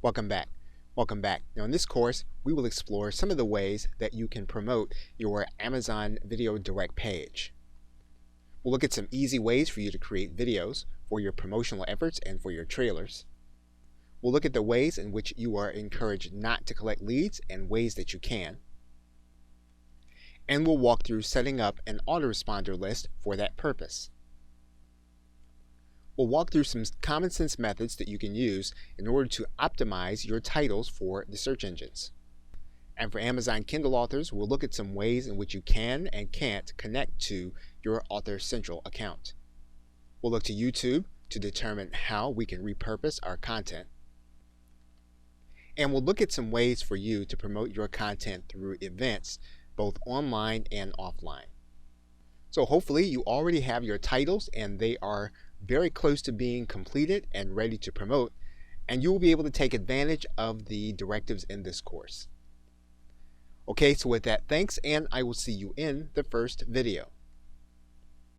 Welcome back. Welcome back. Now in this course, we will explore some of the ways that you can promote your Amazon Video Direct page. We'll look at some easy ways for you to create videos for your promotional efforts and for your trailers. We'll look at the ways in which you are encouraged not to collect leads and ways that you can. And we'll walk through setting up an autoresponder list for that purpose. We'll walk through some common sense methods that you can use in order to optimize your titles for the search engines. And for Amazon Kindle authors, we'll look at some ways in which you can and can't connect to your Author Central account. We'll look to YouTube to determine how we can repurpose our content. And we'll look at some ways for you to promote your content through events, both online and offline. So hopefully you already have your titles and they are very close to being completed and ready to promote, and you will be able to take advantage of the directives in this course. Okay, so with that, thanks, and I will see you in the first video.